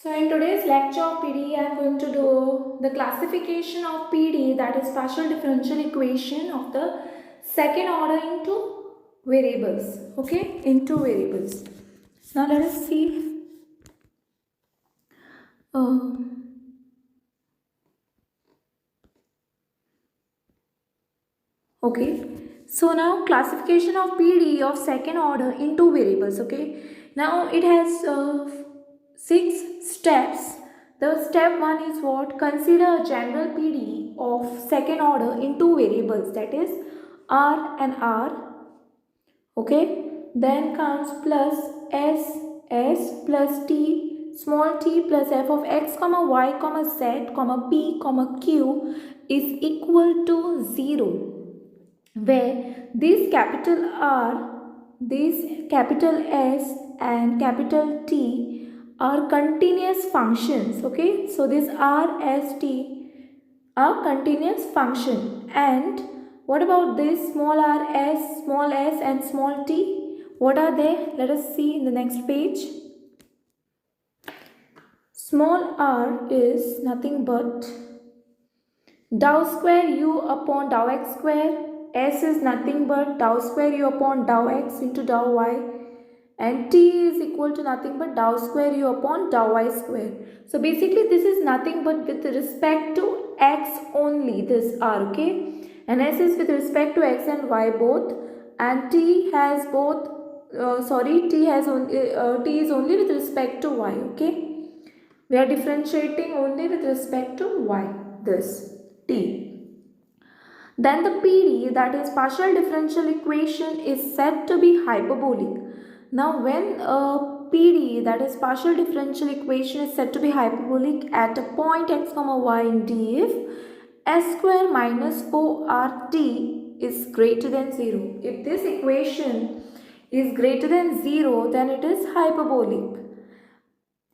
So in today's lecture of PD, I am going to do the classification of PD, that is partial differential equation of the second order into variables. Okay, into variables. Now let us see. Um, okay, so now classification of PD of second order into variables. Okay, now it has 6 steps. The step 1 is what? Consider a general PD of second order into variables, that is R and R. Okay, then comes plus s plus t small t plus f of x comma y comma z comma p comma q is equal to 0, where this capital R, this capital S and capital T are continuous functions. Okay, so this R, S, T are continuous function. And what about this small r, s, small s and small t? What are they? Let us see in the next page. Small r is nothing but Dou square u upon dou x square. S is nothing but dou square u upon dou x into dou y. And t is equal to nothing but dou square u upon dou y square. So basically this is nothing but with respect to x only, this r, okay. And s is with respect to x and y both. And t has both, t is only with respect to y, okay. We are differentiating only with respect to y, this t. Then the PD, that is partial differential equation, is said to be hyperbolic. Now when a PD, that is partial differential equation, is said to be hyperbolic at a point x comma y in D if s square minus 4rt is greater than 0. If this equation is greater than 0, then it is hyperbolic.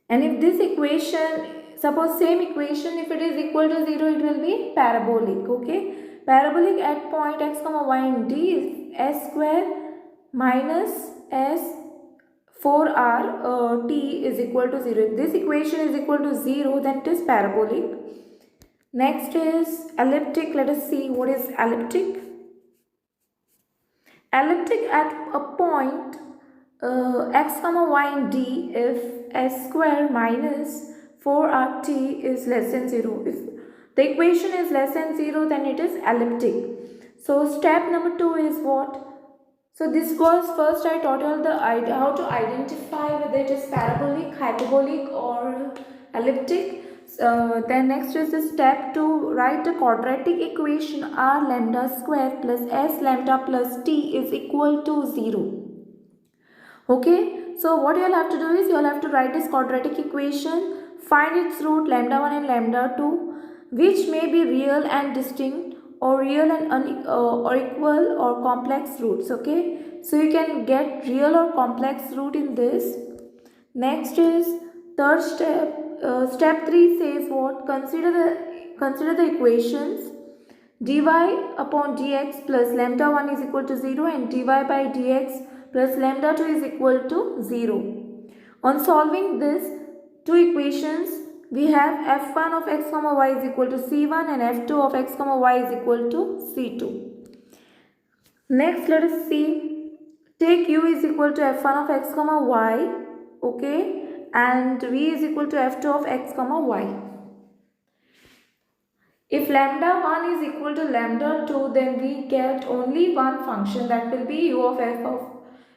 And if this equation, suppose same equation, if it is equal to 0, it will be parabolic. Okay, parabolic at point x comma y in D is s square minus s 4r t is equal to 0. If this equation is equal to 0, then it is parabolic. Next is elliptic. Let us see what is elliptic. Elliptic at a point x comma y in D if s square minus 4rt is less than 0. If the equation is less than 0, then it is elliptic. So step number 2 is what? So this was first I taught you the idea how to identify whether it is parabolic, hyperbolic or elliptic. Then next is the step to write a quadratic equation r lambda square plus s lambda plus t is equal to 0. Okay, so what you will have to do is you will have to write this quadratic equation, find its root lambda 1 and lambda 2, which may be real and distinct or real and or equal or complex roots. Okay, so you can get real or complex root in this. Next is third step. Step 3 says what? Consider the equations dy upon dx plus lambda 1 is equal to 0 and dy by dx plus lambda 2 is equal to 0. On solving this two equations, we have f1 of x comma y is equal to c1 and f2 of x comma y is equal to c2. Next, let us see. Take u is equal to f1 of x comma y, okay, and v is equal to f2 of x comma y. If lambda 1 is equal to lambda 2, then we get only one function, that will be u of f of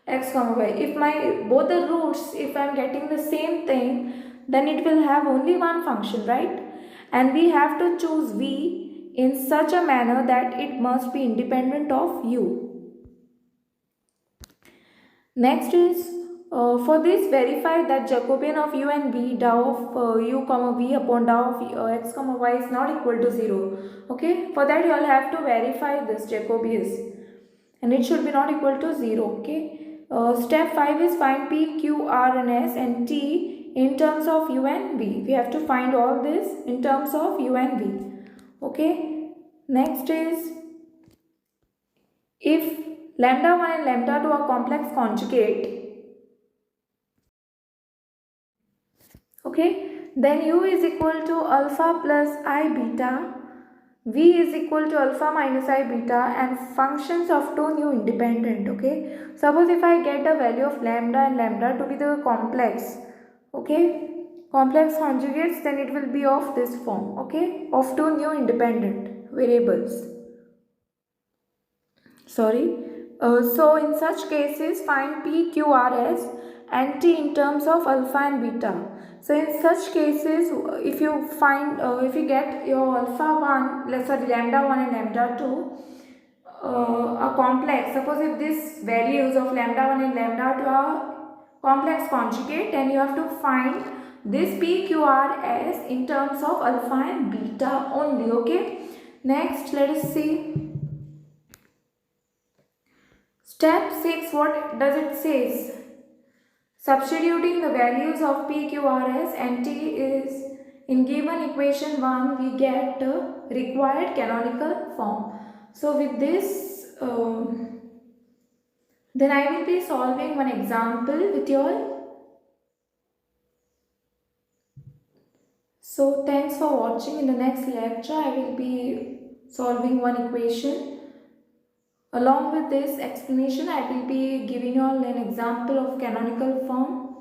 x comma y. If my both the roots, if I am getting the same thing, then it will have only one function, right? And we have to choose v in such a manner that it must be independent of u. Next is for this verify that Jacobian of u and v dou of u comma v upon dou of x comma y is not equal to 0. Okay, for that you all have to verify this Jacobians and it should be not equal to 0. Okay, step 5 is find p, q, r and s and t in terms of u and v. We have to find all this in terms of u and v. Okay, next is if lambda 1 and lambda 2 are complex conjugate. Okay, Then u is equal to alpha plus I beta, v is equal to alpha minus I beta, and functions of two new independent. Okay, suppose if I get the value of lambda and lambda to be the complex, okay, complex conjugates, then it will be of this form, okay, of two new independent variables. Sorry. So in such cases, find P, Q, R, S and T in terms of alpha and beta. So in such cases, if you find, if you get your alpha 1, let's say lambda 1 and lambda 2, a complex, suppose if these values of lambda 1 and lambda 2 are complex conjugate, then you have to find this P, Q, R, S in terms of alpha and beta only, okay. Next, let us see. Step 6, what does it says? Substituting the values of P, Q, R, S and T is in given equation 1, we get the required canonical form. So with this, then I will be solving one example with you all. So thanks for watching. In the next lecture, I will be solving one equation. Along with this explanation, I will be giving you all an example of canonical form.